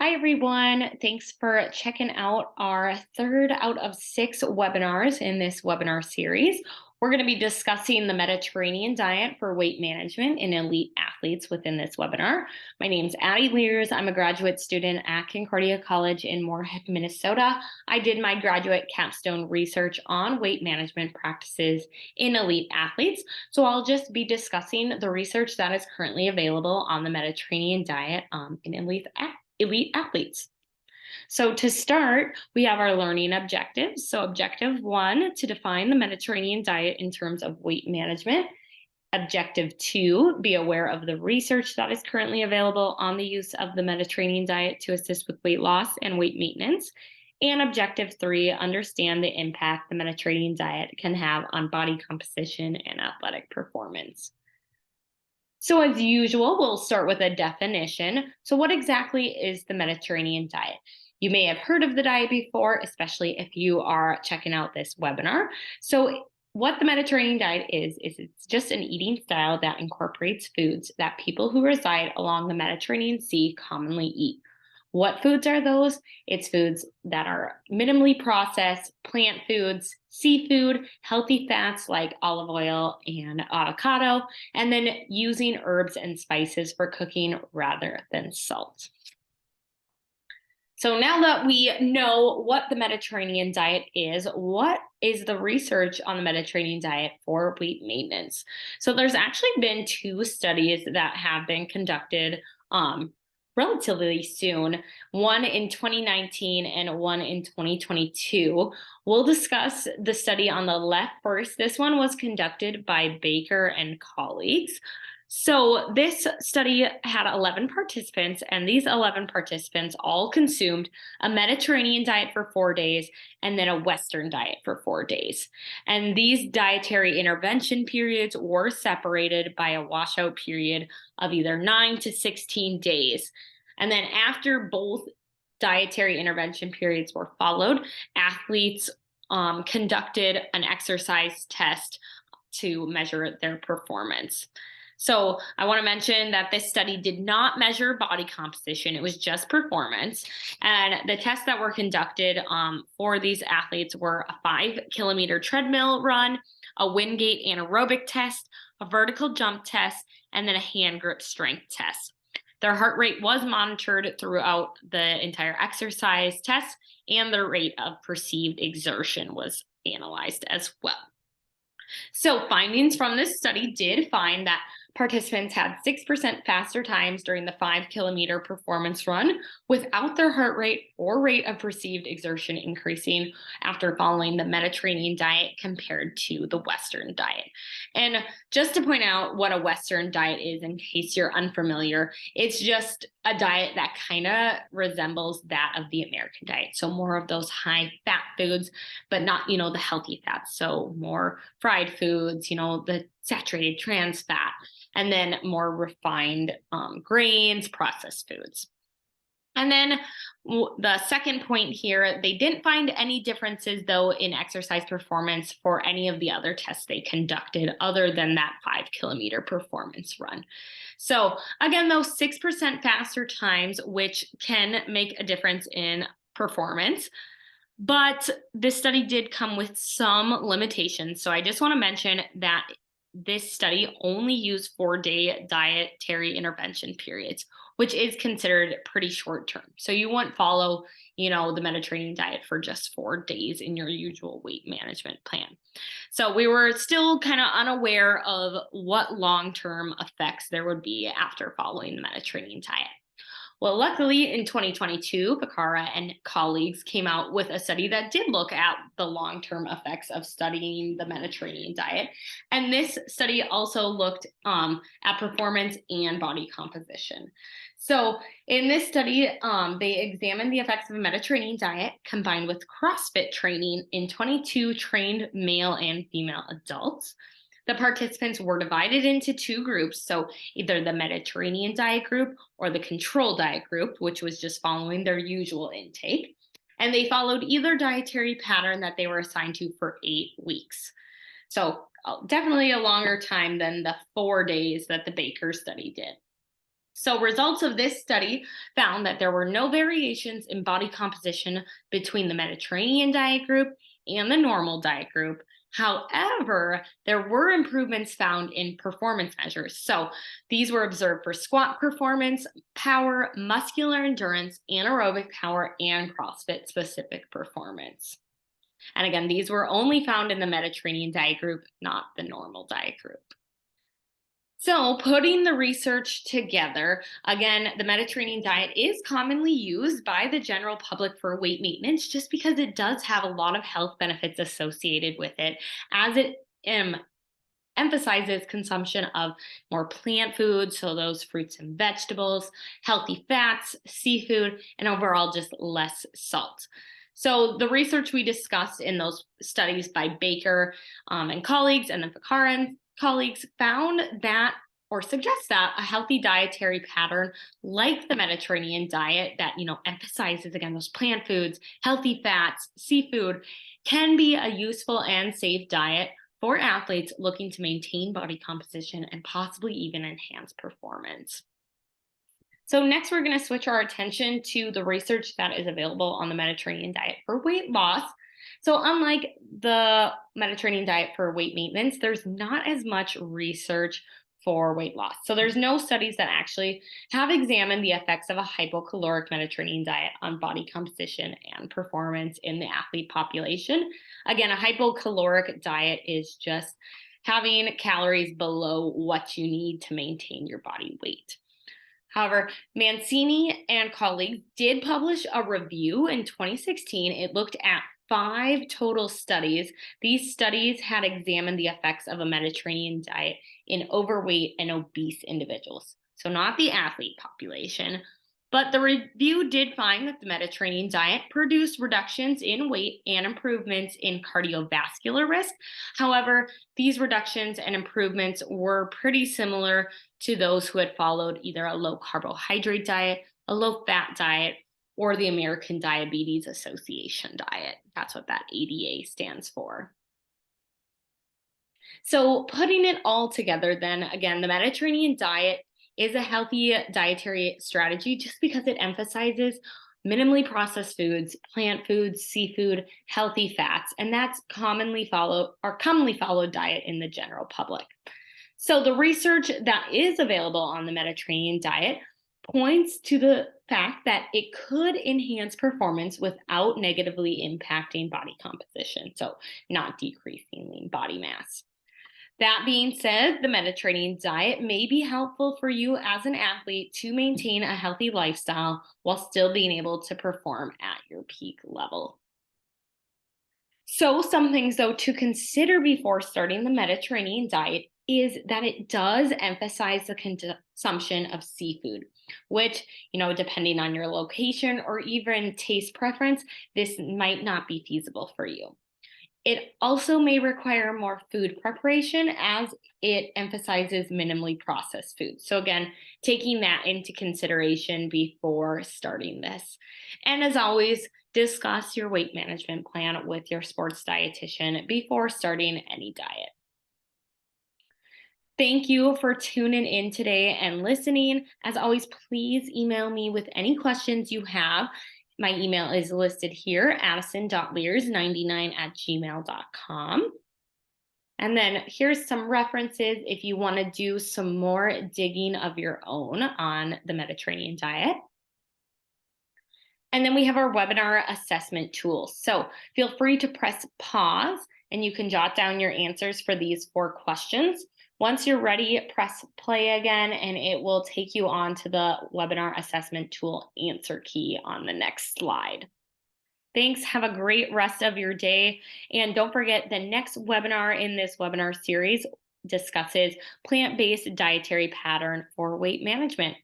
Hi, everyone. Thanks for checking out our third out of six webinars in this webinar series. We're going to be discussing the Mediterranean diet for weight management in elite athletes within this webinar. My name is Addie Lears. I'm a graduate student at Concordia College in Moorhead, Minnesota. I did my graduate capstone research on weight management practices in elite athletes. So I'll just be discussing the research that is currently available on the Mediterranean diet in elite athletes. So to start, we have our learning objectives. So objective 1, to define the Mediterranean diet in terms of weight management. Objective 2, be aware of the research that is currently available on the use of the Mediterranean diet to assist with weight loss and weight maintenance. And objective 3, understand the impact the Mediterranean diet can have on body composition and athletic performance. So as usual, we'll start with a definition. So what exactly is the Mediterranean diet? You may have heard of the diet before, especially if you are checking out this webinar. So what the Mediterranean diet is it's just an eating style that incorporates foods that people who reside along the Mediterranean Sea commonly eat. What foods are those? It's foods that are minimally processed, plant foods, seafood, healthy fats like olive oil and avocado, and then using herbs and spices for cooking rather than salt. So now that we know what the Mediterranean diet is, what is the research on the Mediterranean diet for weight maintenance? So there's actually been two studies that have been conducted relatively soon, one in 2019 and one in 2022. We'll discuss the study on the left first. This one was conducted by Baker and colleagues. So this study had 11 participants, and these 11 participants all consumed a Mediterranean diet for 4 days and then a Western diet for 4 days. And these dietary intervention periods were separated by a washout period of either 9 to 16 days. And then after both dietary intervention periods were followed, athletes conducted an exercise test to measure their performance. So I want to mention that this study did not measure body composition. It was just performance. And the tests that were conducted for these athletes were a 5-kilometer treadmill run, a Wingate anaerobic test, a vertical jump test, and then a hand grip strength test. Their heart rate was monitored throughout the entire exercise test, and the rate of perceived exertion was analyzed as well. So findings from this study did find that participants had 6% faster times during the 5-kilometer performance run without their heart rate or rate of perceived exertion increasing after following the Mediterranean diet compared to the Western diet. And just to point out what a Western diet is, in case you're unfamiliar, it's just a diet that kind of resembles that of the American diet. So more of those high fat foods, but not, the healthy fats. So more fried foods, the saturated trans fat, and then more refined grains, processed foods. And then the second point here, they didn't find any differences, though, in exercise performance for any of the other tests they conducted other than that 5-kilometer performance run. So again, those 6% faster times, which can make a difference in performance. But this study did come with some limitations. So I just want to mention that this study only used 4-day dietary intervention periods, which is considered pretty short term. So you wouldn't follow, the Mediterranean diet for just 4 days in your usual weight management plan. So we were still kind of unaware of what long-term effects there would be after following the Mediterranean diet. Well, luckily in 2022, Picara and colleagues came out with a study that did look at the long-term effects of studying the Mediterranean diet. And this study also looked at performance and body composition. So in this study, they examined the effects of a Mediterranean diet combined with CrossFit training in 22 trained male and female adults. The participants were divided into two groups, so either the Mediterranean diet group or the control diet group, which was just following their usual intake. And they followed either dietary pattern that they were assigned to for 8 weeks. So definitely a longer time than the 4 days that the Baker study did. So results of this study found that there were no variations in body composition between the Mediterranean diet group and the normal diet group. However, there were improvements found in performance measures. So these were observed for squat performance, power, muscular endurance, anaerobic power, and CrossFit specific performance. And again, these were only found in the Mediterranean diet group, not the normal diet group. So, putting the research together, again, the Mediterranean diet is commonly used by the general public for weight maintenance just because it does have a lot of health benefits associated with it, as it emphasizes consumption of more plant foods, so those fruits and vegetables, healthy fats, seafood, and overall just less salt. So the research we discussed in those studies by Baker and colleagues, and then Ficarra and colleagues, found that or suggests that a healthy dietary pattern like the Mediterranean diet that emphasizes again those plant foods, healthy fats, seafood can be a useful and safe diet for athletes looking to maintain body composition and possibly even enhance performance. So next, we're going to switch our attention to the research that is available on the Mediterranean diet for weight loss. So unlike the Mediterranean diet for weight maintenance, there's not as much research for weight loss. So there's no studies that actually have examined the effects of a hypocaloric Mediterranean diet on body composition and performance in the athlete population. Again, a hypocaloric diet is just having calories below what you need to maintain your body weight. However, Mancini and colleagues did publish a review in 2016. It looked at 5 total studies. These studies had examined the effects of a Mediterranean diet in overweight and obese individuals. So not the athlete population, but the review did find that the Mediterranean diet produced reductions in weight and improvements in cardiovascular risk. However, these reductions and improvements were pretty similar to those who had followed either a low carbohydrate diet, a low fat diet, or the American Diabetes Association diet. That's what that ADA stands for. So putting it all together then, again, the Mediterranean diet is a healthy dietary strategy just because it emphasizes minimally processed foods, plant foods, seafood, healthy fats, and that's commonly followed diet in the general public. So the research that is available on the Mediterranean diet points to the fact that it could enhance performance without negatively impacting body composition, so not decreasing lean body mass. That being said, the Mediterranean diet may be helpful for you as an athlete to maintain a healthy lifestyle while still being able to perform at your peak level. So some things, though, to consider before starting the Mediterranean diet is that it does emphasize the consumption of seafood, which, depending on your location or even taste preference, this might not be feasible for you. It also may require more food preparation as it emphasizes minimally processed foods. So again, taking that into consideration before starting this. And as always, discuss your weight management plan with your sports dietitian before starting any diet. Thank you for tuning in today and listening. As always, please email me with any questions you have. My email is listed here, addison.lears99@gmail.com. And then here's some references if you want to do some more digging of your own on the Mediterranean diet. And then we have our webinar assessment tools. So feel free to press pause and you can jot down your answers for these 4 questions. Once you're ready, press play again, and it will take you on to the webinar assessment tool answer key on the next slide. Thanks. Have a great rest of your day. And don't forget, the next webinar in this webinar series discusses plant-based dietary pattern for weight management.